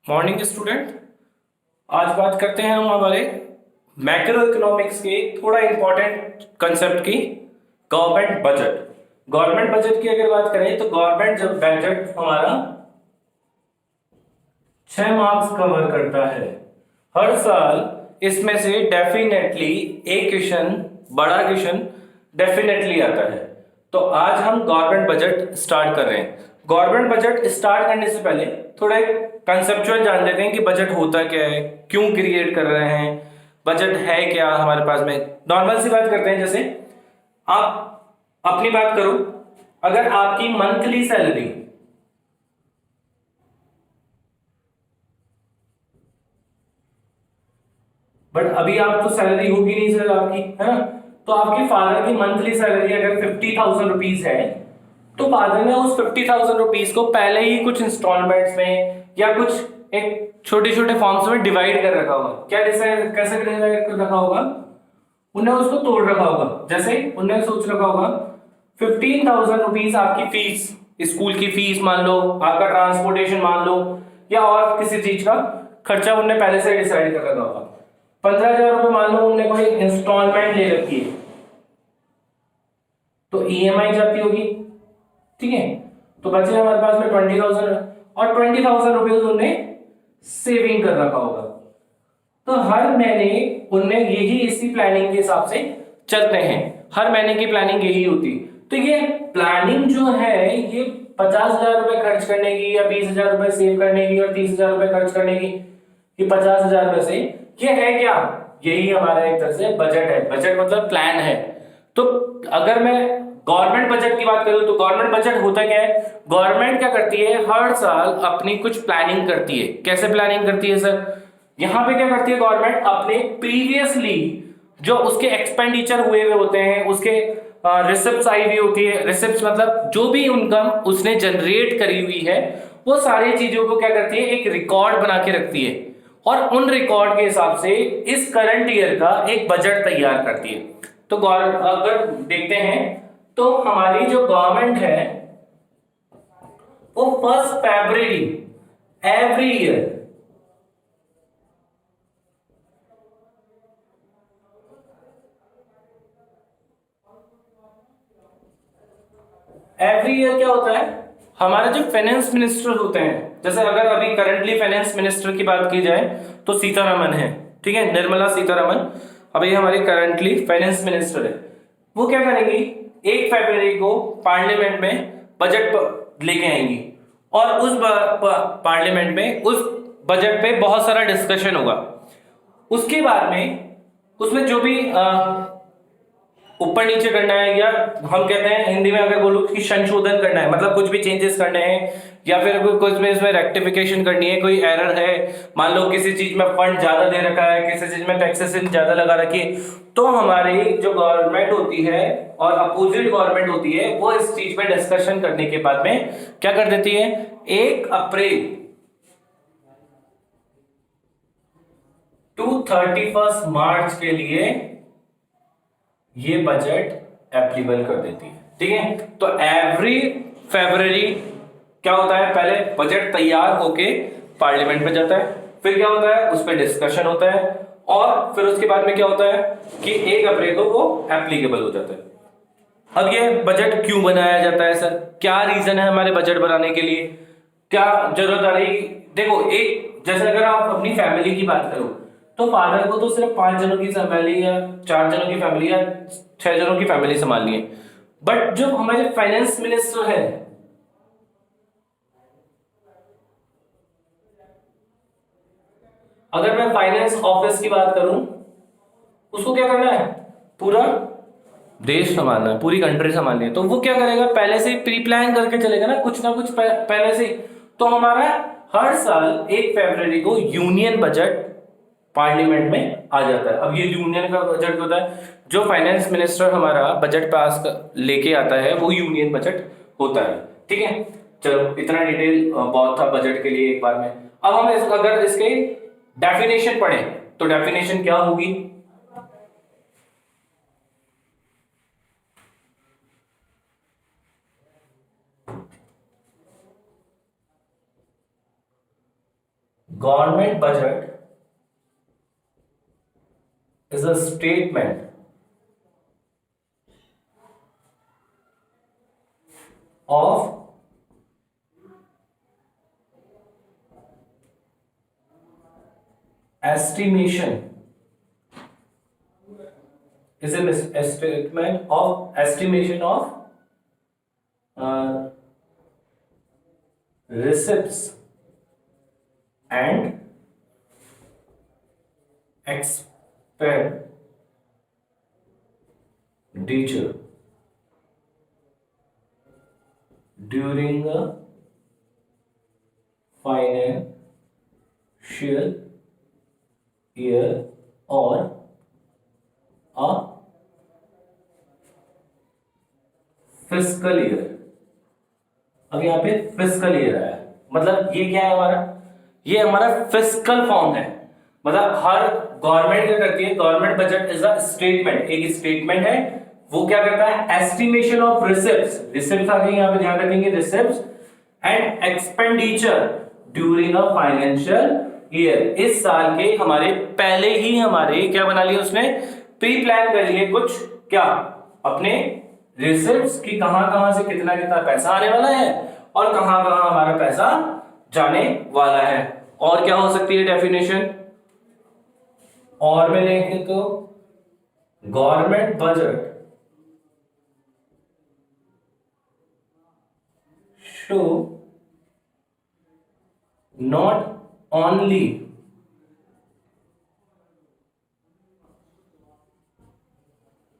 Morning student. आज बात करते हैं हम हमारे मैक्रो इकोनॉमिक्स के थोड़ा इंपॉर्टेंट कंसेप्ट की, गवर्नमेंट बजट। गवर्नमेंट बजट की अगर बात करें तो गवर्नमेंट जब बजट हमारा 6 मार्क्स कवर करता है हर साल, इसमें से डेफिनेटली एक क्वेश्चन, बड़ा क्वेश्चन डेफिनेटली आता है। तो आज हम गवर्नमेंट बजट स्टार्ट कर रहे हैं। गवर्नमेंट बजट स्टार्ट करने से पहले थोड़ा एक कंसेप्चुअल जान लेते हैं कि बजट होता क्या है, क्यों क्रिएट कर रहे हैं, बजट है क्या हमारे पास में। नॉर्मल सी बात करते हैं, जैसे आप अपनी बात करो, अगर आपकी मंथली सैलरी, बट अभी आप तो सैलरी होगी नहीं सर आपकी, है ना। तो आपके फादर की मंथली सैलरी अगर 50,000 रुपीज है, तो फादर ने उस 50,000 रुपीज को पहले ही कुछ इंस्टॉलमेंट्स में या कुछ एक छोटे छोटे फॉर्म्स में डिवाइड कर रखा होगा। क्या डिसाइड कैसे डिवाइड कर रखा होगा? उन्हें उसको तोड़ रखा होगा। जैसे उन्हें सोच रखा होगा 15,000 रुपीज आपकी फीस, स्कूल की फीस मान लो, आपका ट्रांसपोर्टेशन मान लो, या और किसी चीज का खर्चा उन्हें पहले से डिसाइड कर रखा होगा। 15,000 रुपये मान लो उन्होंने कोई इंस्टॉलमेंट ले रखी है, तो ईएमआई जाती होगी, ठीक है। तो बचे हमारे पास में 20,000, और 20,000 रुपीज उन्होंने सेविंग कर रखा होगा। तो हर महीने उनमें यही इसी प्लानिंग के हिसाब से चलते हैं, हर महीने की प्लानिंग यही होती। तो ये प्लानिंग जो है, ये 50,000 रुपए खर्च करने की या 20,000 रुपए सेव करने की और 30,000 रुपए खर्च करने की, ये 50,000 रुपए से, ये है क्या? यही हमारा एक तरह से बजट है। बजट मतलब प्लान है। तो अगर मैं गवर्नमेंट बजट की बात करूं तो गवर्नमेंट बजट होता क्या है? गवर्नमेंट क्या करती है, हर साल अपनी कुछ प्लानिंग करती है। कैसे प्लानिंग करती है सर? यहां पे क्या करती है गवर्नमेंट, अपने प्रीवियसली जो उसके एक्सपेंडिचर हुए हुए होते हैं, उसके रिसिप्ट्स आई हुई होती है। रिसिप्ट्स मतलब जो भी इनकम उसने जनरेट करी हुई है, वो सारी चीजों को क्या करती है, एक रिकॉर्ड बना के रखती है, और उन रिकॉर्ड के हिसाब से इस करंट ईयर का एक बजट तैयार करती है। तो अगर देखते हैं तो हमारी जो गवर्नमेंट है वो 1 फरवरी एवरी ईयर, एवरी ईयर क्या होता है, हमारे जो फाइनेंस मिनिस्टर होते हैं, जैसे अगर अभी करंटली फाइनेंस मिनिस्टर की बात की जाए तो सीतारमन है, ठीक है, निर्मला सीतारमन अभी हमारी करंटली फाइनेंस मिनिस्टर है। वो क्या करेंगी, 1 फरवरी को पार्लियामेंट में बजट लेके आएंगी, और उस पार्लियामेंट में उस बजट पे बहुत सारा डिस्कशन होगा। उसके बाद में उसमें जो भी ऊपर नीचे करना है, या हम कहते हैं हिंदी में अगर बोलूं कि संशोधन करना है, मतलब कुछ भी चेंजेस करने हैं, या फिर कुछ में इसमें रेक्टिफिकेशन करनी है, कोई एरर है, मान लो किसी चीज में फंड ज्यादा दे रखा है, किसी चीज में टैक्सेशन ज्यादा लगा रखी है, तो हमारी जो गवर्नमेंट होती है और अपोजिट गवर्नमेंट होती है, वो इस चीज पे डिस्कशन करने के बाद में क्या कर देती है, 1 अप्रैल टू 31 मार्च के लिए ये बजट एप्लीकेबल कर देती है, ठीक है। तो एवरी फरवरी क्या होता है, पहले बजट तैयार होके पार्लियामेंट में जाता है, फिर क्या होता है, उस पर डिस्कशन होता है, और फिर उसके बाद में क्या होता है कि 1 अप्रैल को वो एप्लीकेबल हो जाता है। अब ये बजट क्यों बनाया जाता है सर, क्या रीजन है हमारे बजट बनाने के लिए, क्या जरूरत आ रही? देखो, एक जैसे अगर आप अपनी फैमिली की बात करो, तो फादर को तो सिर्फ 5 जनों की फैमिली या 4 जनों की फैमिली या 6 जनों की फैमिली संभालनी है। बट जो हमारे फाइनेंस मिनिस्टर है, अगर मैं फाइनेंस ऑफिस की बात करूं, उसको क्या करना है, पूरा देश संभालना है, पूरी कंट्री संभालनी है। तो वो क्या करेगा, पहले से ही प्री प्लान करके चलेगा ना कुछ पहले से ही। तो हमारा हर साल 1 फरवरी को यूनियन बजट पार्लियामेंट में आ जाता है। अब ये यूनियन का बजट होता है, जो फाइनेंस मिनिस्टर हमारा बजट पास लेके आता है, वो यूनियन बजट होता है, ठीक है। चलो, इतना डिटेल बहुत था बजट के लिए एक बार में। अब हम अगर इसके डेफिनेशन पढ़ें तो डेफिनेशन क्या होगी? Government budget is a statement of estimation is a statement of estimation of receipts and expenditure during a financial year or a fiscal year। अब यहाँ पे फिस्कल ईयर आया, मतलब ये क्या है हमारा, ये हमारा फिस्कल फॉर्म है। मतलब हर गवर्नमेंट क्या करती है, government budget is a statement, एक स्टेटमेंट है, वो क्या करता है, एस्टिमेशन ऑफ रिसिप्ट्स, रिसिप्ट्स आ गई यहाँ पे ध्यान रखेंगे, receipts and expenditure during a financial year. इस साल के हमारे पहले ही हमारे क्या बना लिया उसने, प्री प्लान कर लिए कुछ क्या, अपने रिसिप्ट्स की कहां कहां से कितना कितना पैसा आने वाला है और कहां कहां हमारा पैसा जाने वाला है। और क्या हो सकती है डेफिनेशन, और में देखें तो government budget show not only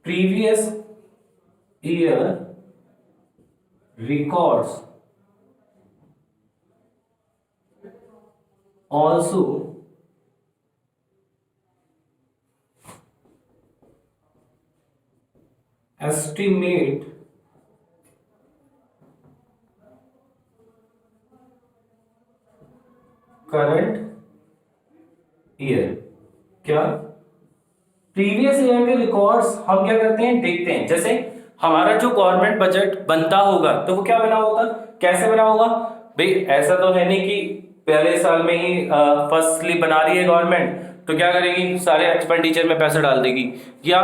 previous year records, also estimate current year। क्या प्रीवियस ईयर के रिकॉर्ड्स हम क्या करते हैं, देखते हैं। जैसे हमारा जो गवर्नमेंट बजट बनता होगा तो वो क्या बना होगा, कैसे बना होगा भाई, ऐसा तो है नहीं कि पहले साल में ही फर्स्टली बना रही है गवर्नमेंट तो क्या करेगी, सारे एक्सपेंडिचर में पैसा डाल देगी या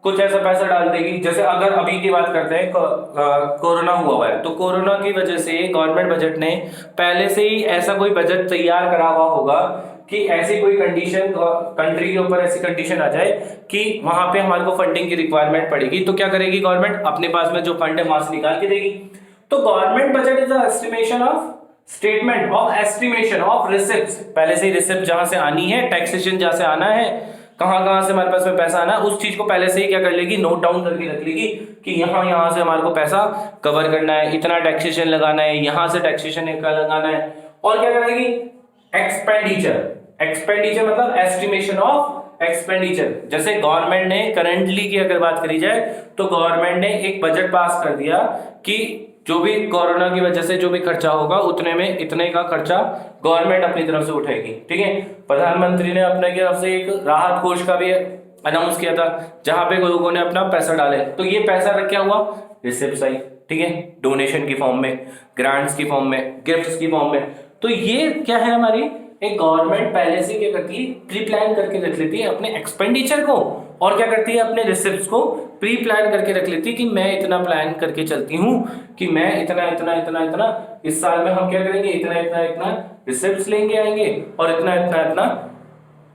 कुछ ऐसा पैसा डाल देगी। जैसे अगर अभी की बात करते हैं, कोरोना हुआ है तो कोरोना की वजह से गवर्नमेंट बजट ने पहले से ही ऐसा कोई बजट तैयार करा हुआ होगा कि ऐसी कोई कंडीशन कंट्री के ऊपर ऐसी कंडीशन आ जाए कि वहां पे हमारे को फंडिंग की रिक्वायरमेंट पड़ेगी, तो क्या करेगी गवर्नमेंट, अपने पास में जो फंड है वहां से निकाल के देगी। तो government budget is the estimation of statement of estimation of receipts, पहले से ही रिसिप्ट जहां से आनी है, टैक्सेशन जहां से आना है, कहां कहां से हमारे पास में पैसा आना है, उस चीज को पहले से ही क्या कर लेगी, नोट डाउन करके रख लेगी कि यहां से हमारे को पैसा कवर करना है, इतना टैक्सेशन लगाना है, यहां से टैक्सेशन लगाना है। और क्या करेगी, एक्सपेंडिचर, एक्सपेंडिचर मतलब एस्टिमेशन ऑफ एक्सपेंडिचर। जैसे गवर्नमेंट ने करंटली की अगर बात करी जाए तो गवर्नमेंट ने एक बजट पास कर दिया कि जो भी कोरोना की वजह से जो भी खर्चा होगा उतने में इतने का खर्चा गवर्नमेंट अपनी तरफ से उठाएगी, ठीक है। प्रधानमंत्री ने अपने तरफ से एक राहत कोष का भी अनाउंस किया था जहां पे लोगों ने अपना पैसा डाले, तो ये पैसा रख क्या हुआ, रिसिप्ट्स आई, ठीक है, डोनेशन की फॉर्म में, ग्रांट्स की फॉर्म में, गिफ्ट्स की फॉर्म में। तो ये क्या है, हमारी एक गवर्नमेंट पहले से क्या करती है, प्री प्लान करके रख लेती है अपने एक्सपेंडिचर को, और क्या करती है, अपने रिसिप्ट्स को प्री प्लान करके रख लेती है कि मैं इतना प्लान करके चलती हूँ कि मैं इतना इतना इतना इतना इस साल में हम क्या करेंगे, इतना इतना इतना रिसिप्ट्स लेंगे आएंगे और इतना इतना इतना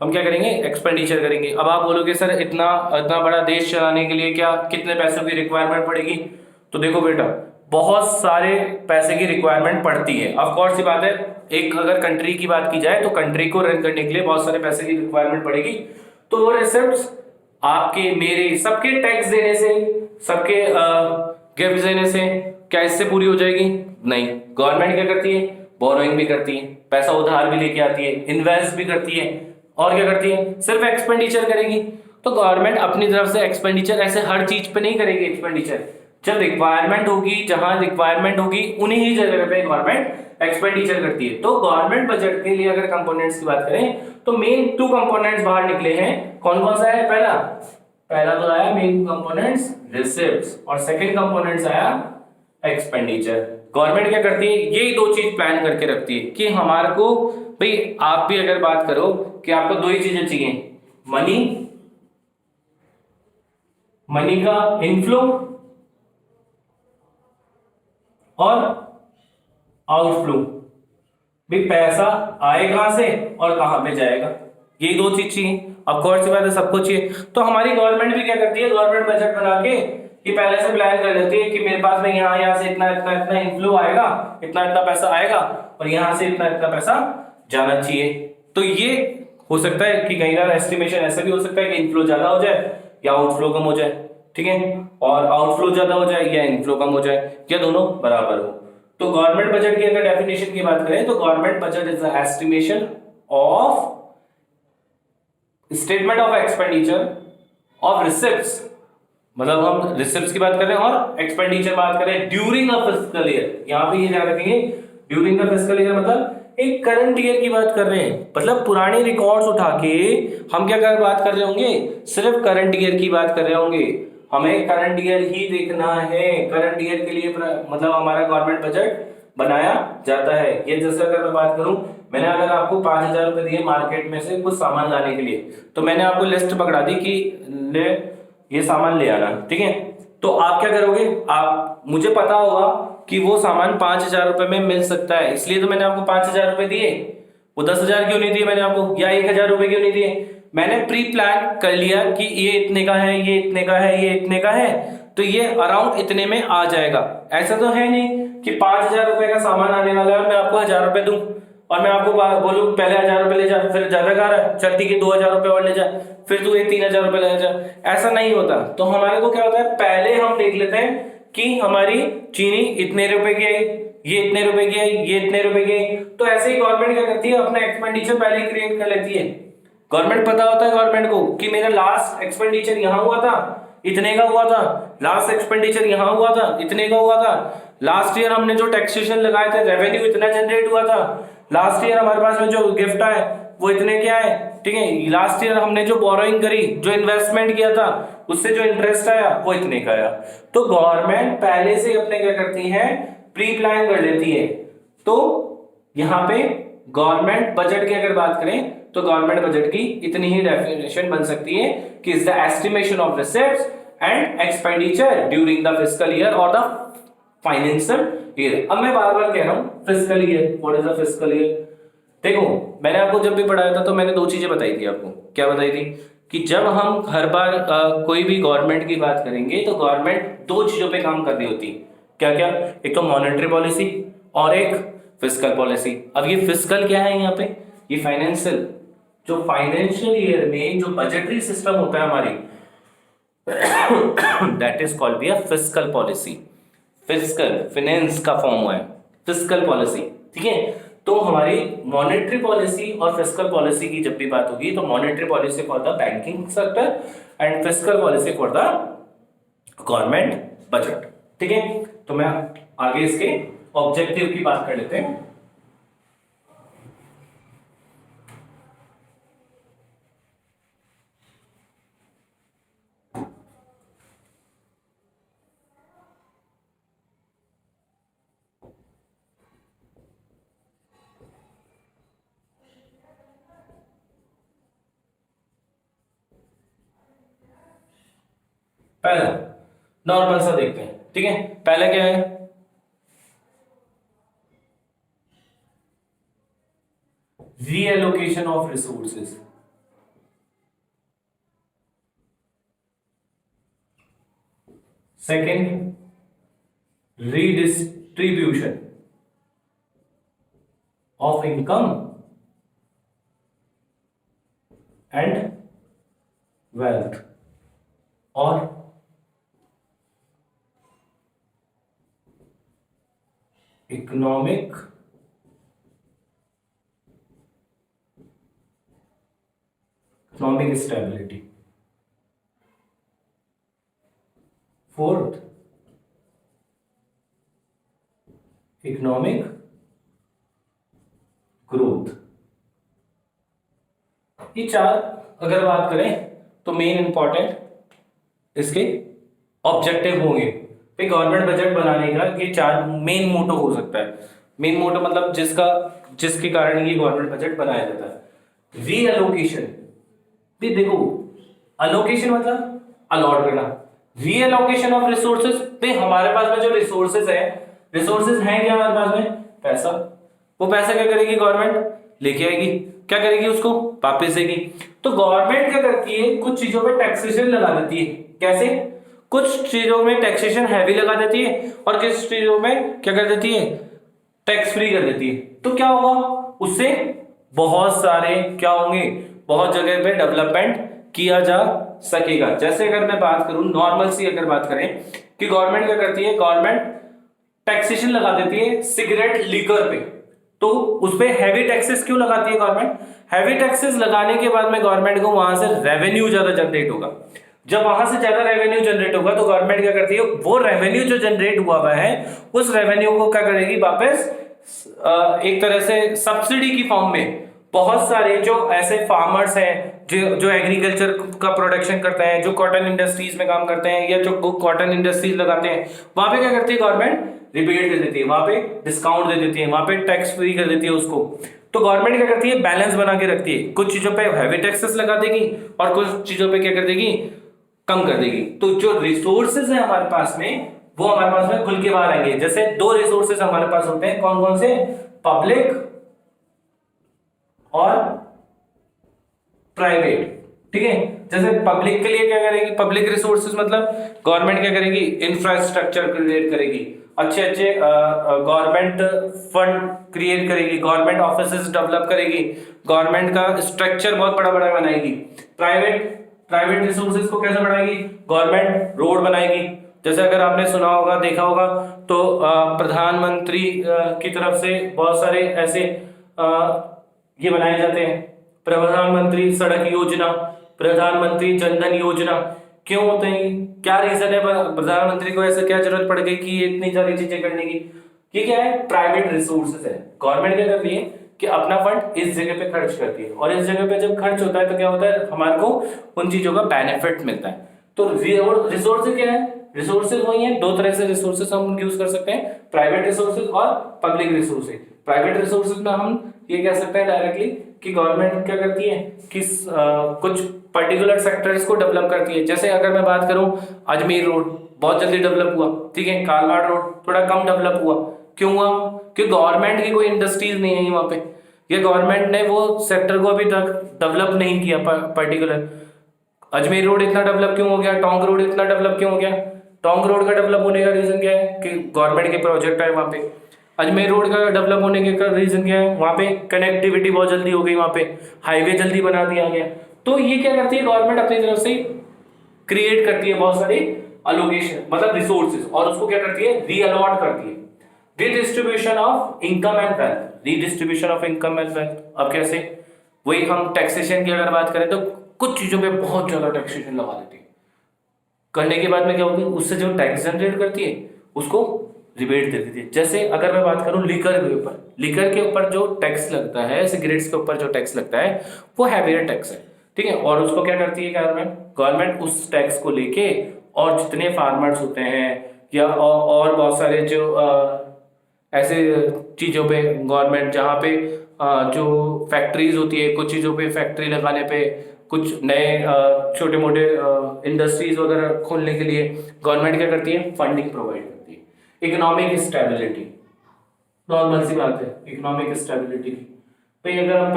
हम क्या करेंगे, एक्सपेंडिचर करेंगे। अब आप बोलोगे सर इतना इतना बड़ा देश चलाने के लिए क्या कितने पैसों की रिक्वायरमेंट पड़ेगी, तो देखो बेटा बहुत सारे पैसे की रिक्वायरमेंट पड़ती है। ऑफ कोर्स सी बात है, एक अगर कंट्री की बात की जाए तो कंट्री को रन करने के लिए बहुत सारे पैसे की रिक्वायरमेंट पड़ेगी, तो वो रिसिप्ट्स आपके मेरे सबके टैक्स देने से, सबके गिफ्ट देने से क्या इससे पूरी हो जाएगी, नहीं। गवर्नमेंट क्या करती है, बोरोइंग भी करती है, पैसा उधार भी लेके आती है, इन्वेस्ट भी करती है, और क्या करती है, सिर्फ एक्सपेंडिचर करेगी। तो गवर्नमेंट अपनी तरफ से एक्सपेंडिचर ऐसे हर चीज पे नहीं करेगी एक्सपेंडिचर, जब रिक्वायरमेंट होगी, जहां रिक्वायरमेंट होगी उन्हीं ही जगह पे गवर्नमेंट एक्सपेंडिचर करती है। तो गवर्नमेंट बजट के लिए अगर कंपोनेंट्स की बात करें तो मेन 2 कंपोनेंट्स बाहर निकले हैं। कौन कौन सा है, पहला तो आया मेन कंपोनेंट्स रिसिप्ट्स, और सेकंड कंपोनेंट्स आया एक्सपेंडिचर। गवर्नमेंट क्या करती है, ये 2 चीज प्लान करके रखती है कि हमारे को भाई आप भी अगर बात करो कि आपको दो ही चीजें चाहिए, मनी, मनी का इनफ्लो और आउटफ्लो, भाई पैसा आए कहां से और कहां पे जाएगा, ये दो चीज चाहिए। अब कोर्स सी बात है, सबको चाहिए। तो हमारी गवर्नमेंट भी क्या करती है, गवर्नमेंट बजट बना के ये पहले से प्लान कर लेती है कि मेरे पास में यहाँ से इतना इतना इतना इनफ्लो आएगा, इतना इतना पैसा आएगा और यहाँ से इतना इतना पैसा जाना चाहिए। तो ये हो सकता है कि कई बार एस्टिमेशन ऐसा भी हो सकता है कि इनफ्लो ज्यादा हो जाए या आउटफ्लो कम हो जाए, ठीक है, और आउटफ्लो ज्यादा हो जाए या इनफ्लो कम हो जाए या दोनों बराबर हो। तो गवर्नमेंट बजट की अगर डेफिनेशन की बात करें तो government budget is the estimation of statement of expenditure of receipts, मतलब हम रिसिप्ट्स की बात कर रहे हैं और एक्सपेंडिचर बात कर रहे हैं ड्यूरिंग अ फिस्कल ईयर। यहां पे ये ध्यान रखेंगे, ड्यूरिंग द फिस्कल ईयर मतलब एक करंट ईयर की बात कर रहे हैं, मतलब पुराने रिकॉर्ड्स उठा के हम क्या कर बात कर रहे होंगे, सिर्फ करंट ईयर की बात कर रहे होंगे। हमें करंट ईयर ही देखना है, करंट ईयर के लिए मतलब हमारा गवर्नमेंट बजट बनाया जाता है। ये जैसे अगर मैं बात करूं, मैंने अगर आपको 5,000 रुपए दिए मार्केट में से कुछ सामान लाने के लिए, तो मैंने आपको लिस्ट पकड़ा दी कि ले ये सामान ले आना, ठीक है, तो आप क्या करोगे, आप मुझे पता होगा कि वो सामान 5,000 रुपए में मिल सकता है, इसलिए तो मैंने आपको 5,000 रुपए दिए। वो 10,000 क्यों नहीं दिए मैंने आपको, या 1,000 रुपए क्यों नहीं दिए, मैंने प्री प्लान कर लिया कि ये इतने का है, ये इतने का है, ये इतने का है, तो ये अराउंड इतने में आ जाएगा। ऐसा तो है नहीं कि 5,000 रुपए का सामान आने वाला है और मैं आपको 1,000 रुपए दूं और मैं आपको बोलूं पहले 1,000 रुपए ले जा, फिर ज्यादा गा रहा है चलती के 2,000 रुपए और ले जा, फिर तू ये 3,000 रुपए ले जा। ऐसा नहीं होता। तो हमारे को क्या होता है, पहले हम देख लेते हैं कि हमारी चीनी इतने रुपए की आई, ये इतने रुपए की आई, ये इतने रुपए की आई। तो ऐसे ही गवर्नमेंट क्या करती है, अपना एक्सपेंडिचर पहले ही क्रिएट कर लेती है। गवर्नमेंट पता होता है गवर्नमेंट को कि मेरा लास्ट एक्सपेंडिचर यहां हुआ था, इतने का हुआ था, लास्ट एक्सपेंडिचर यहां हुआ था, इतने का हुआ था, लास्ट ईयर हमने जो टैक्सेशन लगाए थे रेवेन्यू इतना जनरेट हुआ था, लास्ट ईयर हमारे पास में जो गिफ्ट आए वो इतने क्या है, ठीक है, लास्ट ईयर हमने जो बोरोइंग करी, जो इन्वेस्टमेंट किया था, उससे जो इंटरेस्ट आया वो इतने का आया। तो गवर्नमेंट पहले से अपने क्या करती है, प्री प्लान कर लेती है। तो यहां पे गवर्नमेंट बजट की अगर बात करें तो गवर्नमेंट बजट की इतनी ही डेफिनेशन बन सकती है कि is the estimation of receives and expenditure during the fiscal year और द फाइनेंशियल ईयर। अब मैं बार बार कह रहा हूं fiscal year, what is the fiscal year. देखो मैंने आपको जब भी पढ़ाया था तो मैंने दो चीजें बताई थी आपको। क्या बताई थी कि जब हम हर बार कोई भी गवर्नमेंट की बात करेंगे तो गवर्नमेंट दो चीजों पे काम कर रही होती है। क्या क्या, एक तो मॉनेटरी पॉलिसी और एक फिस्कल पॉलिसी। अब ये फिस्कल क्या है, यहाँ पे ये फाइनेंशियल, जो फाइनेंशियल ईयर में जो बजटरी सिस्टम होता है हमारी that is called be a fiscal policy. Fiscal finance का फॉर्म हुआ है फिस्कल पॉलिसी, ठीक है। तो हमारी मॉनेटरी पॉलिसी और फिस्कल पॉलिसी की जब भी बात होगी तो monetary policy for the banking sector and fiscal policy for the government budget, ठीक है। तो मैं आगे इसके ऑब्जेक्टिव की बात कर लेते हैं। पहला नॉर्मल सा देखते हैं, ठीक है। पहला क्या है, reallocation of resources. Second, redistribution of income and wealth. और economic stability. Fourth, economic growth. ये चार अगर बात करें तो मेन इंपॉर्टेंट इसके ऑब्जेक्टिव होंगे। गवर्नमेंट बजट बनाने का ये चार मेन मोटो हो सकता है। मेन मोटो मतलब जिसके कारण ये गवर्नमेंट बजट बनाया जाता है। रीअलोकेशन, देखो अलोकेशन मतलब अलॉट करना, रीअलोकेशन ऑफ रिसोर्सेज, पे हमारे पास में जो रिसोर्सेज हैं क्या हमारे पास में, पैसा। वो पैसा क्या करेगी गवर्नमेंट, लेके आएगी, क्या करेगी, उसको वापस देगी। तो गवर्नमेंट क्या करती है, कुछ चीजों पे टैक्सेशन लगा देती है। कैसे, कुछ चीजों में टैक्सेशन हैवी लगा देती है और किस चीजों में क्या कर देती है, टैक्स फ्री कर देती है। तो क्या होगा, उससे बहुत सारे क्या होंगे, बहुत जगह पे डेवलपमेंट किया जा सकेगा। जैसे अगर मैं बात करूं नॉर्मल सी, अगर बात करें कि गवर्नमेंट क्या करती है, गवर्नमेंट टैक्सेशन लगा देती है सिगरेट लीकर पे। तो उस पे हैवी टैक्सेस क्यों लगाती है गवर्नमेंट, हैवी टैक्सेस लगाने के बाद में गवर्नमेंट को वहां से रेवेन्यू ज्यादा जनरेट होगा। जब वहां से ज्यादा रेवेन्यू जनरेट होगा तो गवर्नमेंट क्या करती है, वो रेवेन्यू जो जनरेट हुआ है उस रेवेन्यू को क्या करेगी, वापस एक तरह से सब्सिडी की फॉर्म में बहुत सारे जो ऐसे फार्मर्स हैं जो एग्रीकल्चर का प्रोडक्शन करते हैं, जो कॉटन इंडस्ट्रीज में काम करते हैं या जो कॉटन इंडस्ट्रीज लगाते हैं, वहां पे क्या करती है गवर्नमेंट, रिबेट दे देती है, वहां पे डिस्काउंट दे देती है, वहां पे टैक्स फ्री कर देती है उसको। तो गवर्नमेंट क्या करती है, बैलेंस बना के रखती है, कुछ चीजों पे हैवी टैक्सेस लगा देगी और कुछ चीजों पे क्या कर देगी, कम कर देगी। तो जो रिसोर्सेज है हमारे पास में, वो हमारे पास में खुल के बाहर आएंगे। जैसे दो रिसोर्सेज हमारे पास होते हैं, कौन कौन से, पब्लिक और प्राइवेट। ठीक है, जैसे पब्लिक के लिए क्या करेगी, पब्लिक रिसोर्सेज मतलब गवर्नमेंट क्या करेगी, इंफ्रास्ट्रक्चर क्रिएट करेगी, अच्छे अच्छे गवर्नमेंट फंड क्रिएट करेगी, गवर्नमेंट ऑफिसेज डेवलप करेगी, गवर्नमेंट का स्ट्रक्चर बहुत बड़ा बड़ा बनाएगी। प्राइवेट रिसोर्सेज को कैसे बढ़ाएगी, गवर्नमेंट रोड बनाएगी। जैसे अगर आपने सुना होगा, देखा होगा, तो प्रधानमंत्री की तरफ से बहुत सारे ऐसे ये बनाए जाते हैं, प्रधानमंत्री सड़क योजना, प्रधानमंत्री जनधन योजना। क्यों होते हैं, क्या रीजन है, प्रधानमंत्री को ऐसे क्या जरूरत पड़ गई कि ये इतनी सारी चीजें करने की। ये क्या है, प्राइवेट रिसोर्सेज है। गवर्नमेंट क्या करती है कि अपना फंड इस जगह पे खर्च करती है, और इस जगह पे जब खर्च होता है तो क्या होता है, हमारे को उन चीजों का बेनिफिट मिलता है। तो रिसोर्सेज क्या है, रिसोर्सेज वही है, दो तरह से रिसोर्सेज हम यूज कर सकते हैं, प्राइवेट रिसोर्सेज और पब्लिक रिसोर्सेज। प्राइवेट रिसोर्सेज में हम ये कह सकते हैं डायरेक्टली कि गवर्नमेंट क्या करती है कि कुछ पर्टिकुलर सेक्टर्स को डेवलप करती है। जैसे अगर मैं बात करूं, अजमेर रोड बहुत जल्दी डेवलप हुआ, ठीक है, कालवाड़ रोड थोड़ा कम डेवलप हुआ। क्यों हुआ, क्योंकि गवर्नमेंट की कोई इंडस्ट्रीज नहीं है वहां पे, ये गवर्नमेंट ने वो सेक्टर को अभी तक डेवलप नहीं किया पर्टिकुलर। अजमेर रोड इतना डेवलप क्यों हो गया, टोंक रोड इतना डेवलप क्यों हो गया, टोंक रोड का डेवलप होने का रीजन क्या है कि गवर्नमेंट के प्रोजेक्ट है वहां पे। अजमेर रोड का डेवलप होने के रीजन क्या है, वहां पे कनेक्टिविटी बहुत जल्दी हो गई, वहां पे हाईवे जल्दी बना दिया गया। तो ये क्या करती है गवर्नमेंट, अपनी तरफ से क्रिएट करती है बहुत सारी अलोकेशन मतलब रिसोर्सेज, और उसको क्या करती है, रीअलॉट करती है। Redistribution of income and wealth, redistribution of income and wealth. अब कैसे, वही हम टैक्सेशन की अगर बात करें तो कुछ चीजों पे बहुत ज्यादा टैक्सेशन लगा देती है, करने के बाद में क्या होती है, उससे जो टैक्स जनरेट करती है उसको रिबेट दे देती है। जैसे अगर मैं बात करूं लिकर के ऊपर जो टैक्स लगता है, सिगरेट्स के ऊपर जो टैक्स लगता है वो हैवियर टैक्स है, ठीक है। और उसको क्या करती है गवर्नमेंट उस टैक्स को लेके, और जितने फार्मर्स होते हैं या और बहुत सारे जो ऐसे चीजों पे गवर्नमेंट, जहाँ पे जो फैक्ट्रीज होती है, कुछ चीजों पे फैक्ट्री लगाने पे, कुछ नए छोटे मोटे इंडस्ट्रीज वगैरह खोलने के लिए गवर्नमेंट क्या करती है, फंडिंग प्रोवाइड करती है। इकोनॉमिक स्टेबिलिटी, नॉर्मल सी बात है इकोनॉमिक स्टेबिलिटी की। भाई अगर हम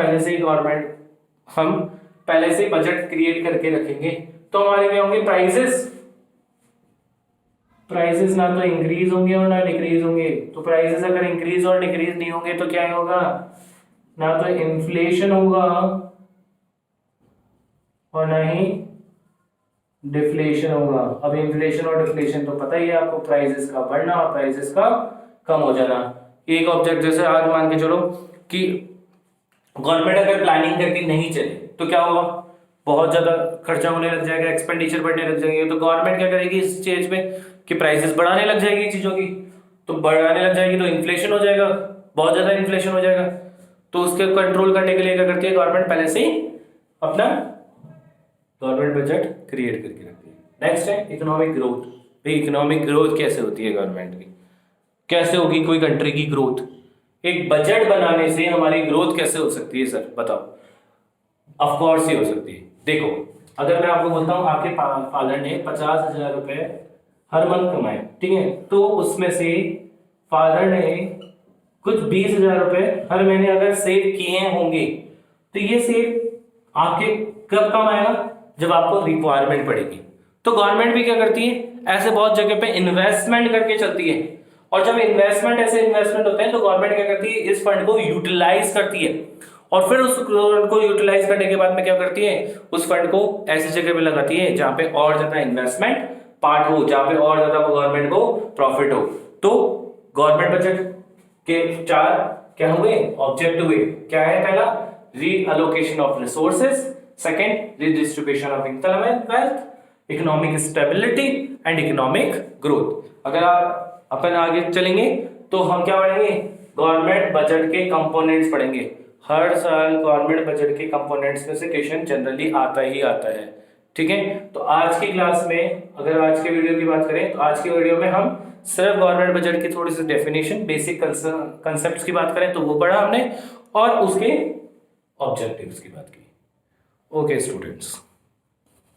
पहले से बजट क्रिएट करके रखेंगे तो हमारे क्या होंगे, प्राइसेस ना तो इंक्रीज होंगे और ना डिक्रीज होंगे। तो प्राइसेस अगर इंक्रीज और डिक्रीज नहीं होंगे तो क्या होगा, ना तो इन्फ्लेशन होगा और ना ही डिफ्लेशन होगा। अब इन्फ्लेशन और डिफ्लेशन तो पता ही है आपको, प्राइसेस का बढ़ना और प्राइसेस का कम हो जाना। एक ऑब्जेक्ट जैसे आज मान के चलो कि गवर्नमेंट अगर प्लानिंग करके नहीं चले तो क्या होगा, बहुत ज्यादा खर्चा होने लग जाएगा, एक्सपेंडिचर बढ़ने लग जाएंगे। तो गवर्नमेंट क्या करेगी इस चीज में कि प्राइसेस बढ़ाने लग जाएगी चीजों की, तो बढ़ाने लग जाएगी तो इन्फ्लेशन हो जाएगा, बहुत ज्यादा इन्फ्लेशन हो जाएगा। तो उसके कंट्रोल करने के लिए क्या करती है गवर्नमेंट, पहले से ही अपना गवर्नमेंट बजट क्रिएट करके रखती है। नेक्स्ट है इकोनॉमिक ग्रोथ। भाई इकोनॉमिक ग्रोथ कैसे होती है गवर्नमेंट की, कैसे होगी कोई कंट्री की ग्रोथ। एक बजट बनाने से हमारी ग्रोथ कैसे हो सकती है सर बताओ? ऑफ कोर्स ही हो सकती है। देखो अगर मैं आपको बोलता हूँ आपके फादर ने 50,000 रुपए हर मंथ कमाए, ठीक है, तो उसमें से फादर ने कुछ 20,000 रुपए हर महीने अगर सेव किए होंगे, तो ये सेव आपके कब काम आएगा? जब आपको रिक्वायरमेंट पड़ेगी। तो गवर्नमेंट भी क्या करती है, ऐसे बहुत जगह पे इन्वेस्टमेंट करके चलती है, और जब ऐसे इन्वेस्टमेंट होते हैं तो गवर्नमेंट क्या करती है, इस फंड को यूटिलाइज करती है, और फिर उस फंड को यूटिलाइज करने के बाद में क्या करती है, उस फंड को ऐसी जगह पे लगाती है जहां पे और ज्यादा इन्वेस्टमेंट पार्ट हो, जहां पे और ज्यादा गवर्नमेंट को प्रॉफिट हो। तो गवर्नमेंट बजट के 4 क्या हुए ऑब्जेक्टिव हुए, क्या है? पहला reallocation of resources, second redistribution of income and wealth, economic stability and economic growth. अगर आप अपन आगे चलेंगे तो हम क्या पढ़ेंगे, गवर्नमेंट बजट के कंपोनेंट्स पढ़ेंगे। हर साल गवर्नमेंट बजट के कंपोनेंट्स में से क्वेश्चन जनरली आता ही आता है, ठीक है। तो आज की क्लास में अगर आज के वीडियो की बात करें तो आज की वीडियो में हम सिर्फ गवर्नमेंट बजट की थोड़ी सी डेफिनेशन, बेसिक कंसेप्ट्स की बात करें तो वो पढ़ा हमने, और उसके ऑब्जेक्टिव्स की बात की। Okay students.